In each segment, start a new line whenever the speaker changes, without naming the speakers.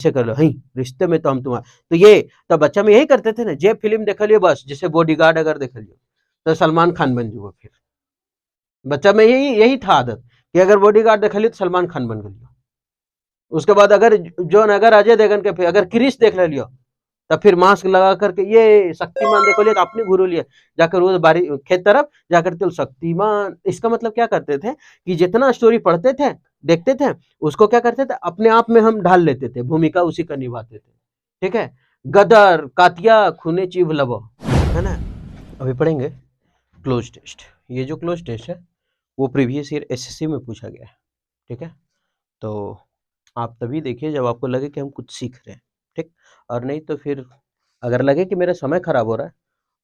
ऐसे कर लो, हई रिश्ते में तो हम तुम्हारे, तो ये तो बच्चा में यही करते थे ना, जे फिल्म देख लियो बस, जैसे बॉडीगार्ड अगर देख लियो तो सलमान खान बन जुओ, फिर बच्चा में यही यही था आदत कि अगर बॉडीगार्ड देख लियो तो सलमान खान बन गलियो। उसके बाद अगर जोन अगर अजय देवगन के अगर क्रिश देख लियो, तब फिर मास्क लगा करके ये शक्तिमान देखो लिया तो अपने घुरो लिए जाकर वो बारी खेत तरफ जाकर तो शक्तिमान, इसका मतलब क्या करते थे कि जितना स्टोरी पढ़ते थे देखते थे उसको क्या करते थे अपने आप में हम ढाल लेते थे, भूमिका उसी का निभाते थे। ठीक है, गदर कातिया खूने चीभ लब, है ना। अभी पढ़ेंगे क्लोज टेस्ट। ये जो क्लोज टेस्ट है वो प्रीवियस ईयर एसएससी में पूछा गया है। ठीक है, तो आप तभी देखिए जब आपको लगे कि हम कुछ सीख रहे हैं। ठीक, और नहीं तो फिर अगर लगे कि मेरा समय खराब हो रहा है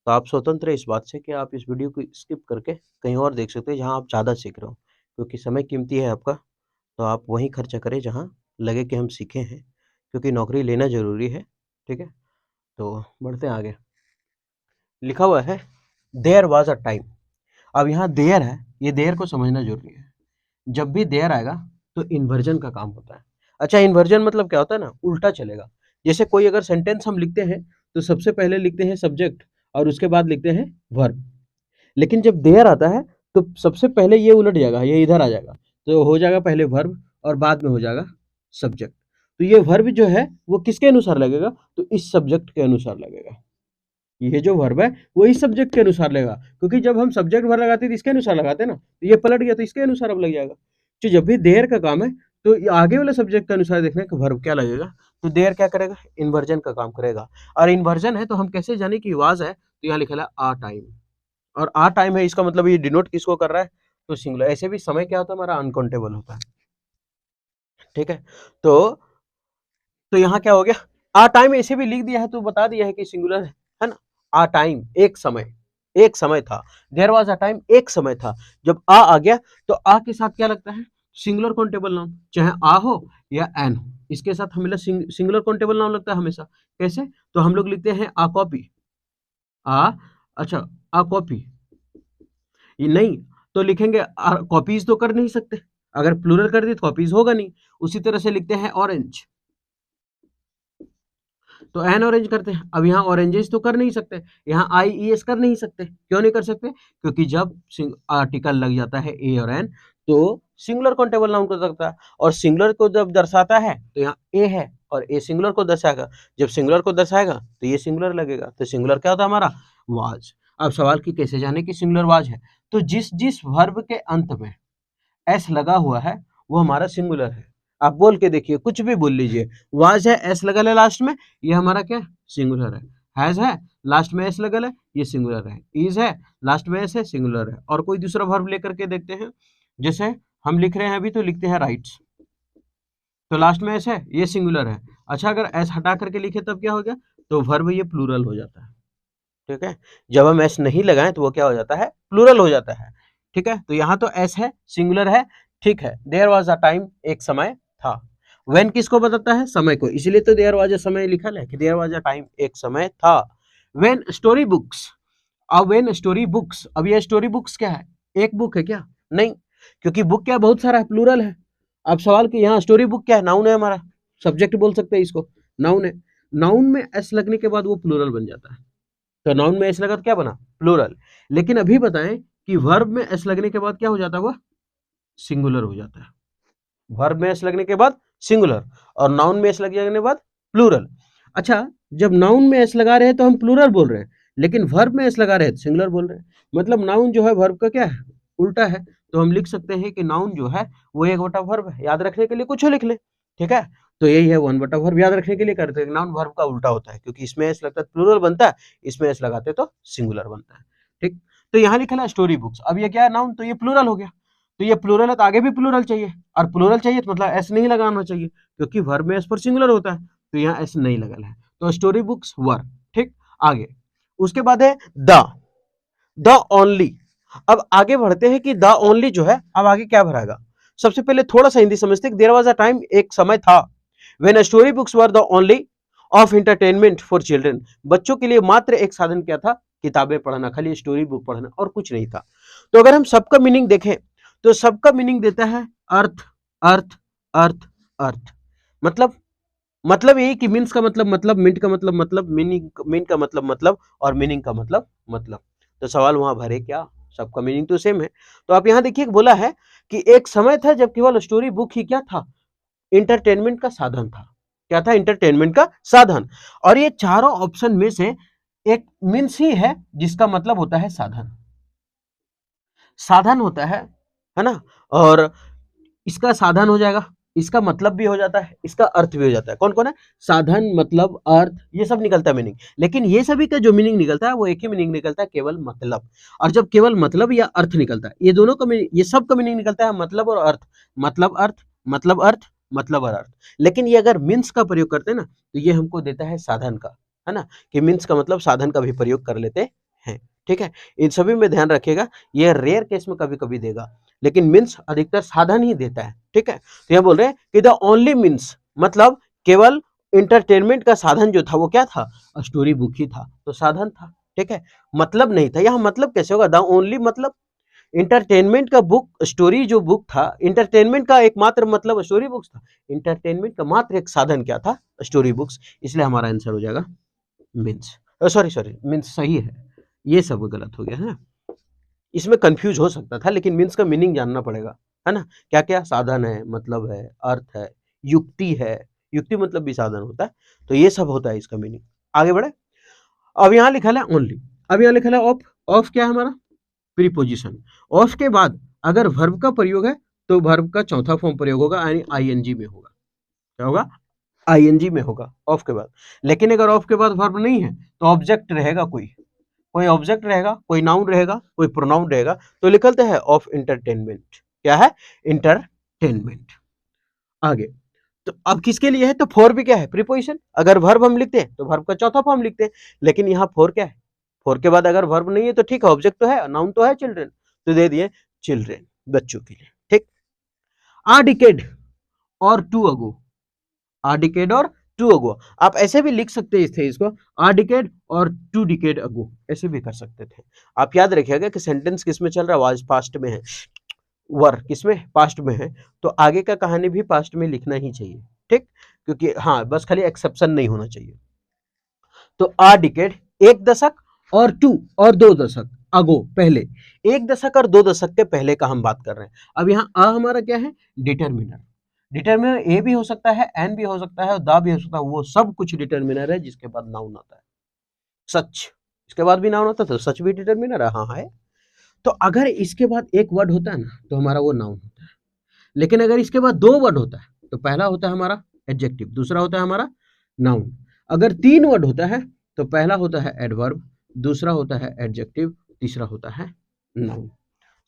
तो आप स्वतंत्र हैं इस बात से कि आप इस वीडियो को स्किप करके कहीं और देख सकते हैं जहां आप ज़्यादा सीख रहे हो, क्योंकि समय कीमती है आपका। तो आप वहीं खर्चा करें जहां लगे कि हम सीखे हैं, क्योंकि नौकरी लेना ज़रूरी है। ठीक है, तो बढ़ते हैं आगे। लिखा हुआ है देयर वाज अ टाइम। अब यहाँ देयर है, ये देयर को समझना जरूरी है। जब भी देयर आएगा तो इन्वर्जन का काम होता है। अच्छा, इन्वर्जन मतलब क्या होता है ना, उल्टा चलेगा। जैसे कोई अगर सेंटेंस हम लिखते हैं तो सबसे पहले लिखते हैं सब्जेक्ट और उसके बाद लिखते हैं वर्ब, लेकिन जब देयर आता है तो सबसे पहले ये उलट जाएगा, ये इधर आ जाएगा, तो हो जाएगा पहले वर्ब और बाद में हो जाएगा सब्जेक्ट। तो ये वर्ब जो है वो किसके अनुसार लगेगा, तो इस सब्जेक्ट के अनुसार लगेगा। ये जो वर्ब है वो इस सब्जेक्ट के अनुसार लगेगा, क्योंकि जब हम सब्जेक्ट वर्ब लगाते हैं तो इसके अनुसार लगाते हैं ना, तो ये पलट गया तो इसके अनुसार अब लग जाएगा। तो जब भी देयर का काम है तो ये आगे वाले सब्जेक्ट के अनुसार देखना है कि वर्ब क्या लगेगा, तो देयर क्या करेगा, इन्वर्जन का काम करेगा। और इन्वर्जन है तो हम कैसे जाने कि वाज है, तो यहाँ लिखा है आ टाइम, और आ टाइम है इसका मतलब ये डिनोट किसको कर रहा है, तो सिंगुलर। ऐसे भी समय क्या होता है हमारा, अनकाउंटेबल होता है। ठीक है, तो यहाँ क्या हो गया, आ टाइम ऐसे भी लिख दिया है तो बता दिया है कि सिंगुलर है ना। आ टाइम एक समय, एक समय था। देयर वाज अ टाइम एक समय था। जब आ गया तो आ के साथ क्या लगता है, सिंगुलर काउंटेबल नाउन, चाहे आ हो या एन हो, इसके साथ हमें सिंगुलर काउंटेबल नाउन लगता है हमेशा। कैसे, तो हम लोग लिखते हैं आ कॉपी, आ, अच्छा आ कॉपी, ये नहीं तो लिखेंगे कॉपीज तो कर नहीं सकते, अगर प्लूरल कर दी तो कॉपीज होगा नहीं। उसी तरह से लिखते हैं ऑरेंज, तो एन ऑरेंज करते हैं। अब यहाँ ऑरेंजेस तो कर नहीं सकते, यहाँ आई ई एस कर नहीं सकते। क्यों नहीं कर सकते, क्योंकि जब आर्टिकल लग जाता है ए और एन तो सिंगुलर काउंटेबल नाउन कर सकता है, और सिंगुलर को जब दर्शाता है तो यहाँ ए है और ए सिंगुलर को दर्शाएगा। जब सिंगुलर को दर्शाएगा तो ये सिंगुलर लगेगा, तो सिंगुलर क्या होता है हमारा, वाज। अब सवाल की कैसे जाने कि सिंगुलर वाज है, तो जिस जिस वर्ब के अंत में एस लगा हुआ है वो हमारा सिंगुलर है। आप बोल के देखिए, कुछ भी बोल लीजिए, वाज है एस लगल है लास्ट में, ये हमारा क्या सिंगुलर है। हैज है लास्ट में एस लगल है, ये सिंगुलर है। इज है लास्ट में एस है, सिंगुलर है। और कोई दूसरा वर्ब लेकर के देखते हैं, जैसे हम लिख रहे हैं अभी तो लिखते हैं राइट्स, तो लास्ट में एस है, ये सिंगुलर है। अच्छा, अगर एस हटा करके लिखे तब क्या हो गया, तो वर्ब ये प्लूरल हो जाता है। ठीक है, जब हम एस नहीं लगाएं तो वो क्या हो जाता है, प्लूरल हो जाता है। ठीक है, तो यहाँ तो एस है, सिंगुलर है। ठीक है, देयर वाज अ टाइम एक समय था। व्हेन किसको बताता है, समय को, इसलिए तो देयर वाज अ समय लिखा है कि देयर वाज अ टाइम एक समय था। व्हेन स्टोरी बुक्स, अब व्हेन स्टोरी बुक्स, अब ये स्टोरी बुक्स क्या है, एक बुक है क्या, नहीं, क्योंकि बुक क्या बहुत सारा है, प्लूरल है। अब सवाल कि यहाँ स्टोरी बुक क्या है, नाउन है हमारा, सब्जेक्ट बोल सकते हैं इसको, नाउन है। नाउन में एस लगने के बाद वो प्लूरल बन जाता है, तो नाउन में एस लगा तो क्या बना, प्लूरल। लेकिन अभी बताएं कि वर्ब में एस लगने के बाद क्या हो जाता है, वह सिंगुलर हो जाता है। वर्ब में एस लगने के बाद सिंगुलर, और नाउन में एस लग जाने के बाद प्लूरल। अच्छा, जब नाउन में एस लगा रहे हैं तो हम प्लूरल बोल रहे हैं, लेकिन वर्ब में एस लगा रहे हैं तो सिंगुलर बोल रहे हैं। मतलब नाउन जो है वर्ब का क्या है, उल्टा है। तो हम लिख सकते हैं कि नाउन जो है वो एक बटा वर्ब है। याद रखने के लिए कुछ लिख ले, ठीक है, तो यही है वन बटा वर्ब। याद रखने के लिए करते हैं, नाउन वर्ब का उल्टा होता है, क्योंकि इसमें एस लगता है प्लूरल बनता है, इसमें एस लगाते तो सिंगुलर बनता है। ठीक, तो यहाँ लिखा है स्टोरी बुक्स। अब ये क्या है, नाउन, तो ये प्लूरल हो गया, तो ये प्लूरल है तो आगे भी प्लूरल चाहिए, और प्लूरल चाहिए तो मतलब एस नहीं लगाना चाहिए, क्योंकि वर्ब में एस पर सिंगुलर होता है, तो यहाँ एस नहीं लगल है, तो स्टोरी बुक्स वर। ठीक, आगे उसके बाद है द ओनली। अब आगे बढ़ते हैं कि द ओनली जो है, अब आगे क्या भराएगा। सबसे पहले थोड़ा सा हिंदी समझते हैं। देयर वाज अ टाइम एक समय था, when story books were the only of entertainment for children. बच्चों के लिए मात्र एक साधन क्या था, किताबें पढ़ना, खाली स्टोरी बुक पढ़ना, और कुछ नहीं था। तो अगर हम सबका मीनिंग देखें तो सबका मीनिंग देता है अर्थ, अर्थ, अर्थ, अर्थ। मतलब मतलब यही कि मीन्स का मतलब, मिंट का मतलब, मीन का मतलब और मीनिंग का मतलब। तो सवाल वहां भरे क्या, सबका मीनिंग तो सेम है। तो आप यहाँ देखिए बोला है कि एक समय था जब केवल स्टोरी बुक ही क्या था, इंटरटेनमेंट का साधन था। क्या था? इंटरटेनमेंट का साधन। और ये चारों ऑप्शन में से एक मीन्स ही है जिसका मतलब होता है साधन। साधन होता है ना। और इसका साधन हो जाएगा, इसका मतलब भी हो जाता है, इसका अर्थ भी हो जाता है। कौन कौन है? साधन, मतलब, अर्थ, ये सब निकलता है मीनिंग। लेकिन ये सभी का जो मीनिंग निकलता है वो एक ही मीनिंग निकलता है, केवल मतलब। और जब केवल मतलब या अर्थ निकलता है, ये दोनों का ये सब का मीनिंग निकलता है मतलब और अर्थ, मतलब अर्थ, मतलब अर्थ, मतलब और अर्थ। लेकिन ये अगर मीन्स का प्रयोग करते हैं ना, तो ये हमको देता है साधन का, है ना, कि मीन्स का मतलब साधन का भी प्रयोग कर लेते हैं। ठीक है, इन सभी में ध्यान रखिएगा, ये रेयर केस में कभी कभी देगा, लेकिन मीन्स अधिकतर साधन ही देता है। ठीक है, तो यह बोल रहे हैं कि द ओनली मीन्स, मतलब केवल इंटरटेनमेंट का साधन जो था वो क्या था? स्टोरी बुक ही था, तो साधन था। ठीक है, मतलब नहीं था। यहाँ मतलब कैसे होगा? द ओनली मतलब इंटरटेनमेंट का बुक, स्टोरी जो बुक था, इंटरटेनमेंट का एकमात्र मतलब स्टोरी बुक्स था। इंटरटेनमेंट का मात्र एक साधन क्या था? Story books. इसलिए हमारा आंसर हो जाएगा मीन्स। सॉरी सॉरी, मीन्स सही है, ये सब गलत हो गया है ना। इसमें कंफ्यूज हो सकता था, लेकिन मीन्स का मीनिंग जानना पड़ेगा, है ना। क्या क्या साधन है, मतलब है, अर्थ है, युक्ति है। युक्ति मतलब भी साधन होता है। तो ये सब होता है इसका मीनिंग। आगे बढ़े। अब यहाँ लिखा है ओनली, अब यहाँ लिखा है ऑफ। ऑफ क्या है हमारा? प्रीपोजिशन। ऑफ के बाद अगर वर्ब का प्रयोग है तो वर्ब का चौथा फॉर्म प्रयोग होगा, यानी आईएनजी में होगा। क्या होगा? आईएनजी में होगा ऑफ के बाद। लेकिन अगर ऑफ के बाद वर्ब नहीं है तो ऑब्जेक्ट रहेगा, कोई कोई ऑब्जेक्ट रहेगा, कोई नाउन रहेगा, कोई प्रोनाउन रहेगा। तो लिखते हैं ऑफ इंटरटेनमेंट। क्या है? इंटरटेनमेंट। आगे, तो अब किसके लिए है? तो फॉर भी क्या है? प्रीपोजिशन। अगर वर्ब हम लिखते हैं तो वर्ब का चौथा फॉर्म लिखते हैं, लेकिन यहाँ फॉर क्या है? फॉर के बाद अगर वर्ब नहीं है तो ठीक है, ऑब्जेक्ट तो है, नाउन तो है चिल्ड्रन, तो दे दिए चिल्ड्रन, बच्चों के लिए। ठीक। आ decade or two ago, uh decade or two अगो, आप ऐसे भी लिख सकते थे इसको, आ डिकेड और टू डिकेड अगो, ऐसे भी कर सकते थे। आप याद रखिएगा कि सेंटेंस किसमें चल रहा है? आज पास्ट में है, वर किसमें? पास्ट में है। तो आगे का कहानी भी पास्ट में लिखना ही चाहिए। ठीक, क्योंकि हाँ, बस खाली एक्सेप्शन नहीं होना चाहिए। तो आ डिकेड, एक दशक, और टू, और दो दशक अगो, पहले। एक दशक और दो दशक के पहले का हम बात कर रहे हैं। अब यहाँ आ हमारा क्या है? डिटर्मिनर। डिटर्मिनर ए भी हो सकता है, एन भी हो सकता है, और दा भी हो सकता है, वो सब कुछ डिटर्मिनर है जिसके बाद नाउन आता है। सच, इसके बाद भी नाउन होता है, तो सच भी डिटर्मिनर है, हाँ है। तो अगर इसके बाद एक वर्ड होता है ना, तो हमारा वो नाउन होता है। लेकिन अगर इसके बाद दो वर्ड होता है तो पहला होता है हमारा एडजेक्टिव, दूसरा होता है हमारा नाउन। अगर तीन वर्ड होता है तो पहला होता है एडवर्ब, दूसरा होता है एडजेक्टिव, तीसरा होता है नाउन।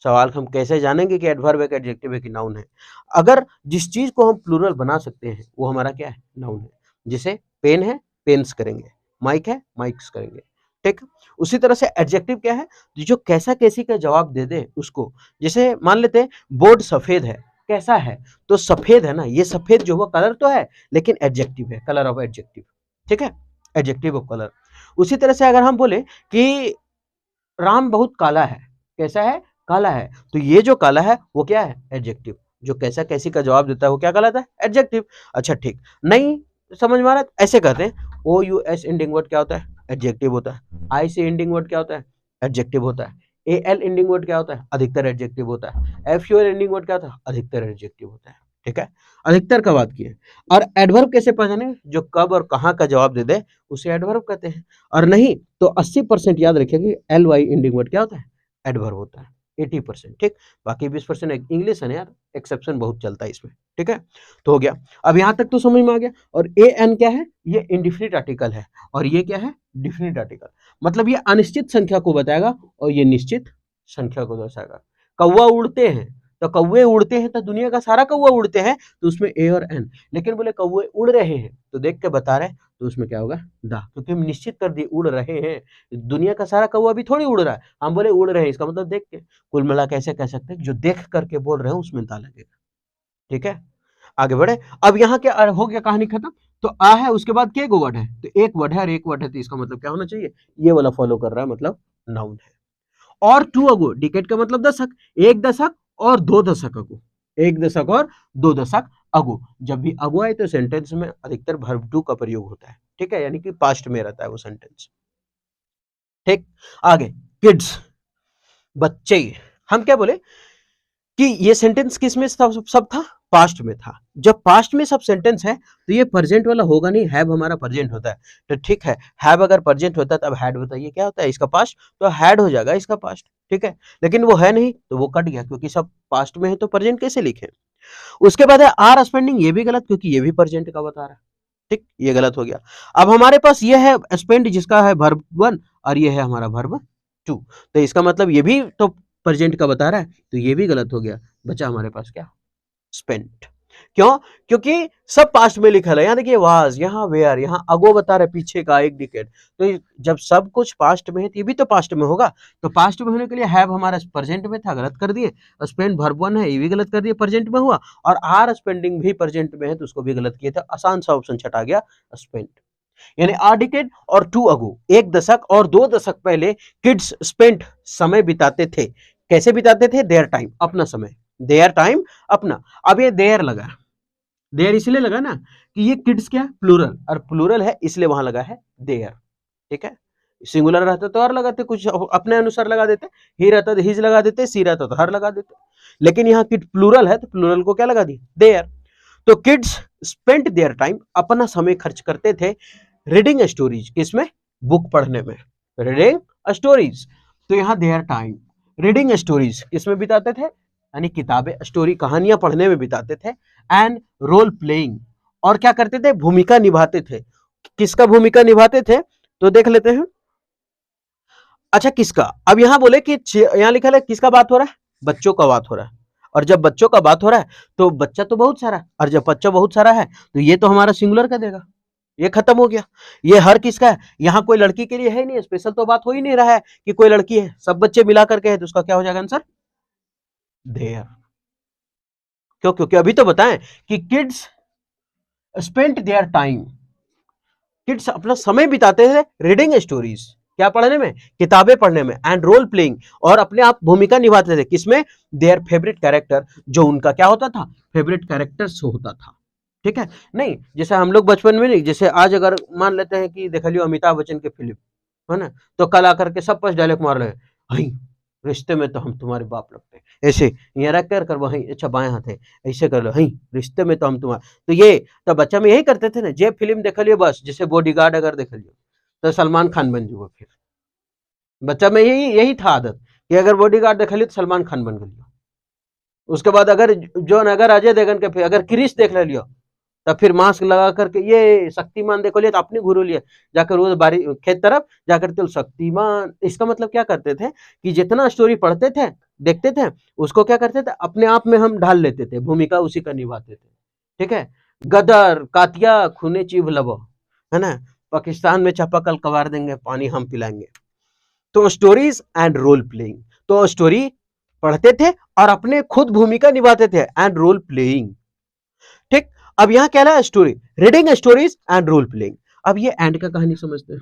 सवाल हम कैसे जानेंगे कि एडवर्ब है, एडजेक्टिव है, कि नाउन है? अगर जिस चीज को हम प्लूरल बना सकते हैं वो हमारा क्या है? नाउन है। जैसे पेन है, पेन्स करेंगे, माइक है, माइक्स करेंगे। ठीक। उसी तरह से एडजेक्टिव क्या है? जो कैसा कैसी का जवाब दे दे उसको। जैसे मान लेते हैं बोर्ड सफेद है, कैसा है? तो सफेद है ना, ये सफेद जो हुआ कलर तो है, लेकिन एडजेक्टिव है, कलर ऑफ एडजेक्टिव। ठीक है, एडजेक्टिव ऑफ कलर। उसी तरह से अगर हम बोले कि राम बहुत काला है, कैसा है? काला है। तो ये जो काला है वो क्या है? एडजेक्टिव। जो कैसा कैसी का जवाब देता है वो क्या कहलाता है? एडजेक्टिव। अच्छा ठीक, नहीं समझ में आ रहा है? ऐसे कहते हैं, ओ यू एस एंडिंग वर्ड क्या होता है? एडजेक्टिव होता है। आई से एंडिंग वर्ड क्या होता है? एडजेक्टिव होता है। ए एल एंडिंग वर्ड क्या होता है? अधिकतर एडजेक्टिव होता है। F U L ending word क्या होता है? अधिकतर एडजेक्टिव होता है। ठीक है, अधिकतर का बात की है। और एडवर्ब कैसे पहचाने? जो कब और कहाँ का जवाब दे दे उसे एडवर्ब कहते हैं। और नहीं तो 80% याद रखिए कि एल वाई एंडिंग वर्ड क्या होता है? एडवर्ब होता है। 80%। ठीक, बाकी 20% इंग्लिश है ना यार, एक्सेप्शन बहुत चलता है इसमें। ठीक है, तो हो गया। अब यहाँ तक तो समझ में आ गया। और ए एन क्या है? ये इंडिफिनिट आर्टिकल है, और ये क्या है? Definite article. मतलब ये अनिश्चित संख्या को बताएगा और ये निश्चित संख्या को दर्शाएगा। कौवा उड़ते हैं, तो कौवे उड़ते हैं तो दुनिया का सारा कौवा उड़ते हैं, तो उसमें ए और एन। लेकिन बोले कौवे उड़ रहे हैं तो देख के बता रहे हैं, तो उसमें क्या होगा? दा, क्योंकि हम निश्चित कर दिए उड़ रहे हैं। दुनिया का सारा कौवा भी थोड़ी उड़ रहा है, हम बोले उड़ रहे हैं, इसका मतलब देख के। कुल मिला के ऐसे कह सकते हैं जो देख करके बोल रहे हैं उसमें दा लगेगा। ठीक है, आगे बढ़े। अब यहाँ क्या हो गया? कहानी खत्म। तो आ है, उसके बाद क्या वर्ड है? तो एक वर्ड है और एक वर्ड है, तो इसका मतलब क्या होना चाहिए? ये वाला फॉलो कर रहा है, मतलब नाउन है। और टू अगो, डिकेड का मतलब दशक, एक दशक और दो दशक अगो, एक दशक और दो दशक अगो, जब भी अगो आए तो सेंटेंस में अधिकतर वर्ब टू का प्रयोग होता है, ठीक है, यानी कि पास्ट में रहता है वो सेंटेंस। ठीक, आगे किड्स, बच्चे। हम क्या बोले कि ये सेंटेंस किस में सब था, पास्ट में था। जब पास्ट में सब सेंटेंस है तो ये प्रेजेंट वाला होगा नहीं, हैव हमारा प्रेजेंट होता है। तो ठीक है, हैव अगर प्रेजेंट होता है तब हैड बताइए क्या होता है इसका पास्ट, तो हैड हो जाएगा इसका पास्ट, ठीक है। लेकिन वो है नहीं तो वो कट गया, क्योंकि सब पास्ट में है तो प्रेजेंट कैसे लिखे। उसके बाद है आर स्पेंडिंग, ये भी गलत, क्योंकि ये भी प्रेजेंट का बता रहा है, ठीक, ये गलत हो गया। अब हमारे पास ये है स्पेंड, जिसका है वर्ब 1 और ये है हमारा वर्ब 2, तो इसका मतलब ये भी तो प्रेजेंट का बता रहा है, तो ये भी गलत हो गया। बचा हमारे पास क्या, स्पेंट। क्यों, क्योंकि सब पास्ट में लिखा है। यहाँ देखिए वाज, यहाँ वेयर, यहाँ अगो बता रहे पीछे का एक डिकेड। तो जब सब कुछ पास्ट में है तो ये भी तो पास्ट में होगा, तो पास्ट में होने के लिए हैव हमारा प्रेजेंट में था, गलत कर दिए। स्पेंड वर्ब 1 है, ये भी गलत कर दिए, प्रेजेंट में हुआ। और आर स्पेंडिंग भी प्रेजेंट में है तो उसको भी गलत किए थे। आसान सा ऑप्शन छटा गया, स्पेंड। यानी आ डिकेड और 2 अगो, एक दशक और 2 दशक पहले किड्स स्पेंट, समय बिताते थे। कैसे बिताते थे, देयर टाइम, अपना समय, देयर टाइम अपना। अब ये देयर लगा, देयर इसलिए लगा ना कि ये किड्स क्या, प्लूरल, और प्लूरल है इसलिए वहां लगा है देयर, ठीक है। सिंगुलर रहता तो और लगाते, कुछ अपने अनुसार लगा देते, ही रहता तो हिज लगा देते, सी रहता तो हर लगा देते। लेकिन यहाँ किड प्लूरल है तो प्लूरल को क्या लगा दी, देयर। तो किड्स स्पेंट देयर टाइम, अपना समय खर्च करते थे रीडिंग स्टोरीज, किसमें, बुक पढ़ने में, रीडिंग स्टोरीज। तो यहाँ देयर टाइम रीडिंग स्टोरीज किसमें बिताते थे, यानी किताबें, स्टोरी, कहानियां पढ़ने में बिताते थे। एंड रोल प्लेइंग, और क्या करते थे, भूमिका निभाते थे। किसका भूमिका निभाते थे, तो देख लेते हैं। अच्छा किसका, अब यहां बोले कि यहां लिखा है किसका बात हो रहा है, बच्चों का बात हो रहा है। और जब बच्चों का बात हो रहा है तो बच्चा तो बहुत सारा, और जब बच्चा बहुत सारा है तो ये तो हमारा सिंगुलर का देगा, ये खत्म हो गया। ये हर किसका है, यहाँ कोई लड़की के लिए है नहीं, स्पेशल तो बात हो ही नहीं रहा है कि कोई लड़की है, सब बच्चे मिला करके है, तो उसका क्या हो जाएगा आंसर, देयर। क्यों, क्योंकि अभी तो बताएं कि kids spent their time, kids अपना समय बिताते थे रीडिंग स्टोरीज, क्या पढ़ने में, किताबें पढ़ने में। एंड रोल प्लेइंग, और अपने आप भूमिका निभाते थे, किसमें, देयर फेवरेट कैरेक्टर, जो उनका क्या होता था, फेवरेट कैरेक्टर होता था, ठीक है। नहीं जैसे हम लोग बचपन में नहीं, जैसे आज अगर मान लेते हैं कि देख लियो अमिताभ बच्चन की फिल्म है ना, तो कल आकर के सब पर डायलॉग मार रहे हैं, रिश्ते में तो हम तुम्हारे बाप लगते हैं, ऐसे ये रख कर वही, अच्छा बाएं हाथ है, ऐसे कर लो, हई रिश्ते में तो हम तुम्हारे। तो ये तो बच्चा में यही करते थे ना, जे फिल्म देख लियो बस, जैसे बॉडीगार्ड अगर देख लियो तो सलमान खान बन जुओ। फिर बच्चा में यही यही था आदत कि अगर बॉडीगार्ड देख लियो तो सलमान खान बन गई। उसके बाद अगर जो अगर अजय देवगन के, फिर अगर क्रिश देख लियो तब फिर मास्क लगा करके ये शक्तिमान देखो लिए तो अपनी घुरो लिए, जाकर रोज बारी खेत तरफ जाकर तो शक्तिमान, इसका मतलब क्या करते थे कि जितना स्टोरी पढ़ते थे देखते थे उसको क्या करते थे अपने आप में हम ढाल लेते थे, भूमिका उसी का निभाते थे, ठीक है। गदर कातिया खूने चीभ लब, है ना, पाकिस्तान में चापाकल कबार देंगे, पानी हम पिलाएंगे। तो स्टोरीज एंड रोल प्लेइंग, तो स्टोरी पढ़ते थे और अपने खुद भूमिका निभाते थे, एंड रोल प्लेइंग, ठीक। अब यहां क्या है, story, reading stories and role playing. अब ये एंड का कहानी समझते हैं,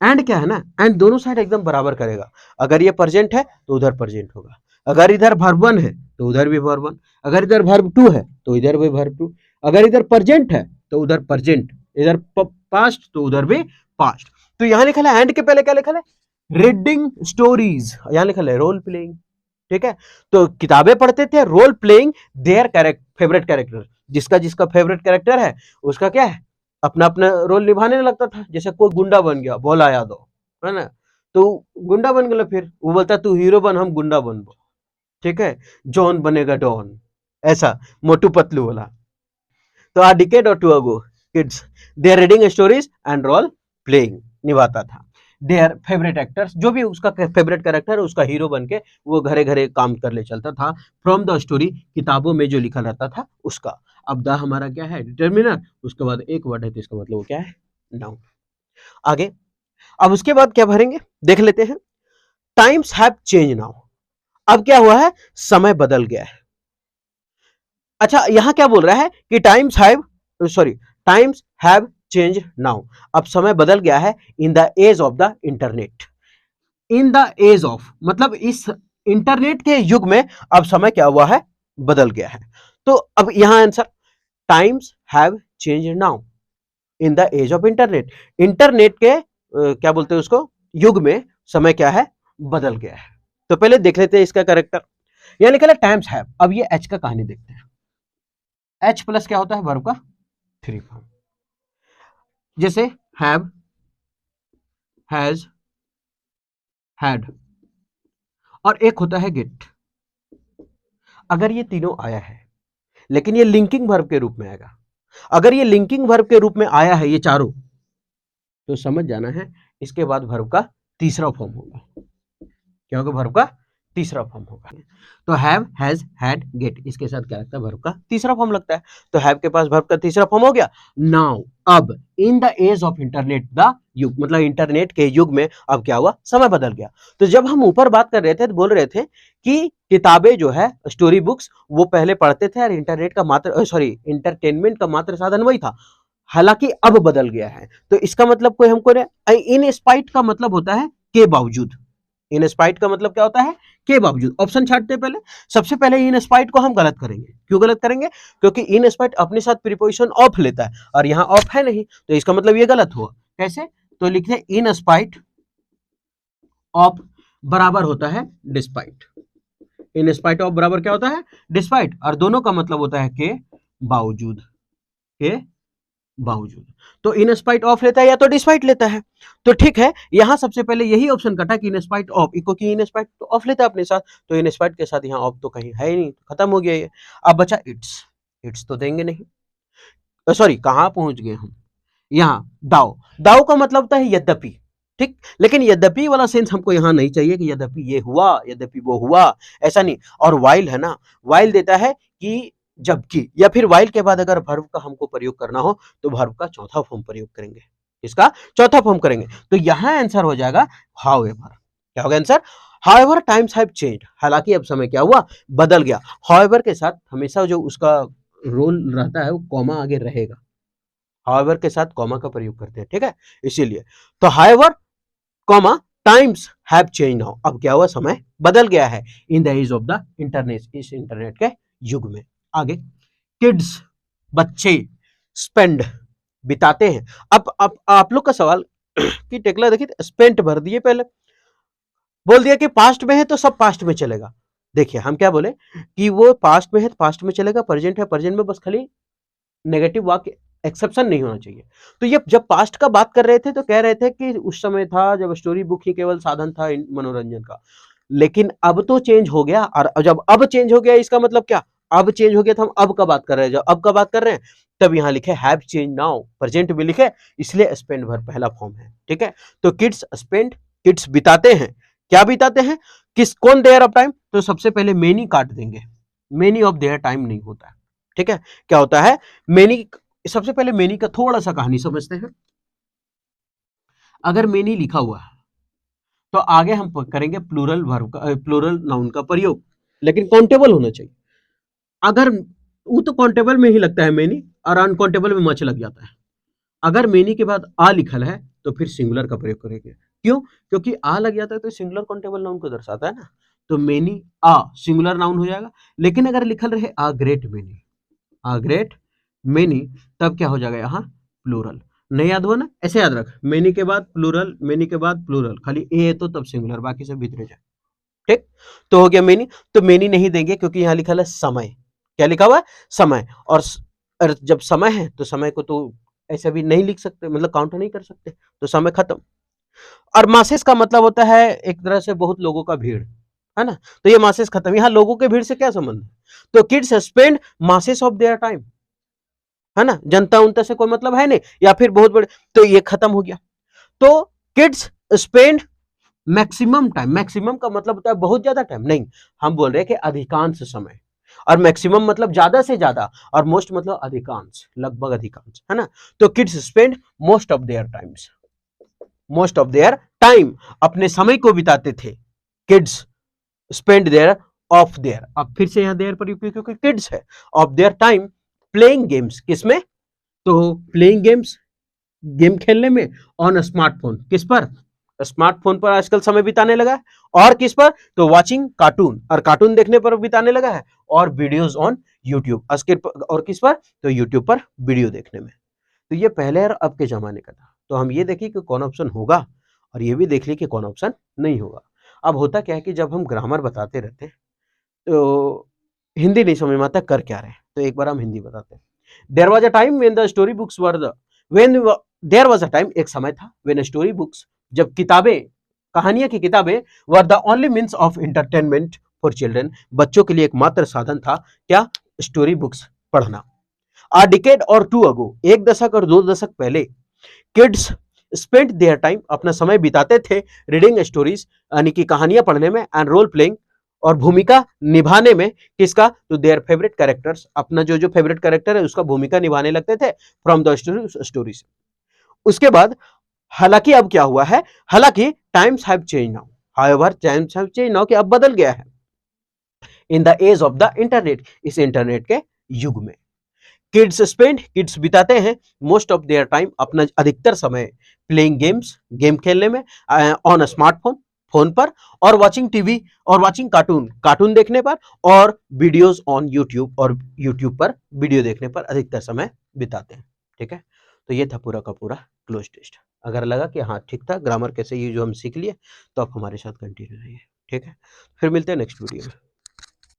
एंड क्या है ना, एंड दोनों साइड एकदम बराबर करेगा। अगर ये प्रेजेंट है तो उधर प्रेजेंट होगा, अगर इधर वर्ब 1 है तो उधर भी वर्ब 1, अगर इधर वर्ब 2 है तो इधर भी वर्ब 2, अगर इधर प्रेजेंट है तो उधर प्रेजेंट, इधर पास्ट तो उधर भी पास्ट। तो यहां लिखा है एंड के पहले क्या लिखा है, रीडिंग स्टोरीज, यहां लिखा है रोल प्लेइंग, ठीक है। तो किताबें पढ़ते थे, role playing their favourite character, जिसका जिसका फेवरेट कैरेक्टर है उसका क्या है, अपना अपना रोल निभाने लगता था। जैसे कोई गुंडा बन गया, भोला यादव, है ना, तो गुंडा बन गया, फिर वो बोलता तू हीरो बन, हम गुंडा बनबो, ठीक है, जॉन बनेगा डॉन, ऐसा मोटू पतलू वाला। तो a decade or two ago kids their reading stories and role playing निभाता था। देयर फेवरेट एक्टर्स, जो भी उसका फेवरेट कैरेक्टर है उसका हीरो बन के वो घरे घरे काम कर ले चलता था। फ्रॉम द स्टोरी, किताबों में जो लिखा रहता था उसका। अब द हमारा क्या है, डिटर्मिनर, उसके बाद एक वर्ड है तो इसका मतलब वो क्या है, नाउन। आगे अब उसके बाद क्या भरेंगे देख लेते हैं। टाइम्स हैव चेंज नाउ, अब क्या हुआ है, समय बदल गया है। अच्छा यहां क्या बोल रहा है कि टाइम्स हैव चेंज नाउ, अब समय बदल गया है in the age of the internet. In the age of मतलब इस इंटरनेट के युग में अब समय क्या हुआ है, बदल गया है। तो अब यहां answer, times have changed now in the age of internet. Internet के क्या बोलते हैं उसको, युग में समय क्या है, बदल गया है। तो पहले देख लेते हैं इसका करेक्टर। यहां लिखा है टाइम्स हैव। अब ये एच का कहानी देखते हैं। एच प्लस क्या होता है, वर्ब का 3 फॉर्म। जैसे हैव, हैज, हैड, और एक होता है गेट। अगर ये तीनों आया है, लेकिन ये लिंकिंग वर्ब के रूप में आएगा। अगर ये लिंकिंग वर्ब के रूप में आया है ये चारों, तो समझ जाना है इसके बाद वर्ब का तीसरा फॉर्म होगा। क्या होगा, वर्ब का तीसरा फॉर्म होगा। तो हैव, हैज, हैड, गेट, इसके साथ क्या लगता है, वर्ब का तीसरा फॉर्म लगता है। तो हैव के पास वर्ब का तीसरा फॉर्म हो गया। नाउ, अब, in the age of internet, the युग, मतलब इंटरनेट के युग में अब क्या हुआ, समय बदल गया। तो जब हम ऊपर बात कर रहे थे तो बोल रहे थे कि किताबें जो है, स्टोरी बुक्स, वो पहले पढ़ते थे और इंटरनेट का मात्र इंटरटेनमेंट का मात्र साधन वही था। हालांकि अब बदल गया है। तो इसका मतलब कोई हमको, इन स्पाइट का मतलब होता है के बावजूद। इन स्पाइट का मतलब क्या होता है, के बावजूद। ऑप्शन छांटते पहले, सबसे पहले इन स्पाइट को हम गलत करेंगे। क्यों गलत करेंगे, क्योंकि इन स्पाइट अपने साथ प्रीपोजिशन ऑफ लेता है और यहां ऑफ है नहीं, तो इसका मतलब ये गलत हुआ। कैसे, तो लिखते हैं इन स्पाइट ऑफ बराबर होता है डिस्पाइट। इन स्पाइट ऑफ बराबर क्या होता है, डिस्पाइट, और दोनों का मतलब होता है के बावजूद, के बावजूद। तो इन स्पाइट ऑफ लेता है या तो डिस्पाइट लेता है। तो ठीक है, यहां सबसे पहले यही ऑप्शन कटा कि इन स्पाइट ऑफ, क्योंकि इन स्पाइट तो ऑफ लेता है अपने साथ, तो इन स्पाइट के साथ यहां ऑफ तो कहीं है ही नहीं, खत्म हो गया ये। अब बचा इट्स। इट्स तो देंगे नहीं, सॉरी कहां पहुंच गए हम, यहां दाव। दाव का मतलब होता है यद्यपि, ठीक। लेकिन यद्यपि वाला सेंस हमको यहां नहीं चाहिए कि यद्यपि ये हुआ, यद्यपि वो हुआ, ऐसा नहीं। और वाइल है ना, वाइल देता है कि जबकि, या फिर वाइल के बाद अगर वर्ब का हमको प्रयोग करना हो तो वर्ब का चौथा फॉर्म प्रयोग करेंगे। इसका चौथा फॉर्म करेंगे। तो यहां आंसर हो जाएगा हाउएवर। क्या होगा answer, however times have changed. हालांकि अब समय क्या हुआ, बदल गया। हाउएवर के साथ हमेशा जो उसका रोल रहता है वो कॉमा आगे रहेगा। हाउएवर के साथ कॉमा का प्रयोग करते हैं, ठीक है, इसीलिए। तो however comma times have change now, अब क्या हुआ, समय बदल गया है in the age of the internet, इस इंटरनेट के युग में। आगे, किड्स, बच्चे, स्पेंड, बिताते हैं। अब आप लोग का सवाल कि टेक्ला देखिए, स्पेंट भर दिए पहले, बोल दिया कि पास्ट में है तो सब पास्ट में चलेगा। देखिए हम क्या बोले कि वो पास्ट में है तो पास्ट में चलेगा, प्रेजेंट है प्रेजेंट में, बस खाली नेगेटिव वाक्य एक्सेप्शन नहीं होना चाहिए। तो ये जब पास्ट का बात कर रहे थे तो कह रहे थे कि उस समय था जब स्टोरी बुक ही केवल साधन था मनोरंजन का, लेकिन अब तो चेंज हो गया। और जब अब चेंज हो गया इसका मतलब क्या, अब चेंज हो गया तो हम अब का बात कर रहे हैं। जब अब का बात कर रहे हैं तब यहाँ लिखे हैव चेंज नाउ, प्रेजेंट भी लिखे, इसलिए स्पेंड भर पहला फॉर्म है, ठीक है। तो किड्स स्पेंड, किड्स बिताते हैं। क्या बिताते हैं, किस कौन देयर ऑफ टाइम, तो सबसे पहले मेनी काट देंगे, मेनी ऑफ देयर टाइम नहीं होता है, ठीक है। क्या होता है मेनी, सबसे पहले मेनी का थोड़ा सा कहानी समझते हैं। अगर मेनी लिखा हुआ है तो आगे हम करेंगे प्लूरल वर्ब का, प्लूरल नाउन का प्रयोग, लेकिन काउंटेबल होना चाहिए। अगर वो तो काउंटेबल में ही लगता है मेनी, और अनकाउंटेबल में मच लग जाता है। अगर मेनी के बाद आ लिखल है तो फिर सिंगुलर का प्रयोग करेंगे। क्यों, क्योंकि आ लग जाता है तो सिंगुलर काउंटेबल नाउन को दर्शाता है ना, तो मेनी आ सिंगुलर नाउन हो जाएगा। लेकिन अगर लिखल रहे आ ग्रेट मेनी, आ ग्रेट मेनी, तब क्या हो जाएगा यहाँ प्लूरल। नहीं याद हुआ ना, ऐसे याद रख, मेनी के बाद प्लूरल, मेनी के बाद प्लूरल, खाली ए है तो तब सिंगुलर, बाकी सब भीतरे जाए, ठीक। तो हो गया मेनी। तो मेनी नहीं देंगे क्योंकि यहाँ लिखा है समय। क्या लिखा हुआ है, समय। और जब समय है तो समय को तो ऐसे भी नहीं लिख सकते, मतलब काउंट नहीं कर सकते, तो समय खत्म। और मासेस का मतलब होता है एक तरह से बहुत लोगों का भीड़, है ना, तो ये मासेस खत्म। यहाँ लोगों के भीड़ से क्या संबंध है, तो kids spend masses of their time, है ना, जनता उनता से कोई मतलब है नहीं, या फिर बहुत बड़े, तो ये खत्म हो गया। तो kids spend maximum time, maximum का मतलब होता है बहुत ज्यादा टाइम नहीं, हम बोल रहे हैं कि अधिकांश समय। और मैक्सिमम मतलब ज्यादा से ज्यादा, और मोस्ट मतलब अधिकांश, लगभग अधिकांश, है ना। तो kids spend most of their times, most of their time, अपने समय को बिताते थे। Kids spend their of their, अब फिर से यहां देयर पर क्योंकि किड्स है, of their time playing games, किसमें, तो प्लेइंग गेम्स, गेम खेलने में, ऑन स्मार्टफोन, किस पर, स्मार्टफोन पर आजकल समय बिताने लगा है। और किस पर, तो वॉचिंग कार्टून, और कार्टून देखने पर बिताने लगा है, और वीडियोज ऑन यूट्यूब, और किस पर, तो यूट्यूब पर वीडियो देखने में। तो ये पहले और अब के जमाने का था। तो हम ये देखिए कि कौन ऑप्शन होगा और ये भी देख लिए कि कौन ऑप्शन नहीं होगा। अब होता क्या है कि जब हम ग्रामर बताते रहते हैं तो हिंदी नहीं समझ में आता कर क्या रहे हैं, तो एक बार हम हिंदी बताते हैं। There was a time when the story books were the when there was a time, एक समय था, व्हेन स्टोरी बुक्स, जब किताबें, कहानियां की किताबें, were the only means of entertainment for children, बच्चों के लिए एकमात्र साधन था क्या, स्टोरी बुक्स पढ़ना। आ डिकेड और टू अगो, एक दशक और 2 दशक पहले, किड्स स्पेंट देयर टाइम, अपना समय बिताते थे, रीडिंग स्टोरीज, यानी कि कहानियां पढ़ने में, एंड रोल प्लेइंग, और भूमिका निभाने में, किसका, तो देयर फेवरेट कैरेक्टर्स, अपना जो जो फेवरेट कैरेक्टर है उसका भूमिका निभाने लगते थे फ्रॉम द स्टोरीज। उसके बाद हालांकि अब क्या हुआ है, हालांकि times have change now, however times have change now, कि अब बदल गया है, in the age of the internet, इस इंटरनेट के युग में। किड्स बिताते हैं मोस्ट ऑफ देयर टाइम, अपना अधिकतर समय प्लेइंग गेम्स, गेम खेलने में, ऑन स्मार्टफोन, फोन पर, और वाचिंग टीवी, और वाचिंग कार्टून, कार्टून देखने पर, और वीडियोस ऑन यूट्यूब, और यूट्यूब पर वीडियो देखने पर अधिकतर समय बिताते हैं। ठीक है, तो ये था पूरा का पूरा क्लोज टेस्ट। अगर लगा कि हाँ ठीक था, ग्रामर कैसे ये जो हम सीख लिए, तो आप हमारे साथ कंटिन्यू रहिए। ठीक है, फिर मिलते हैं नेक्स्ट वीडियो में।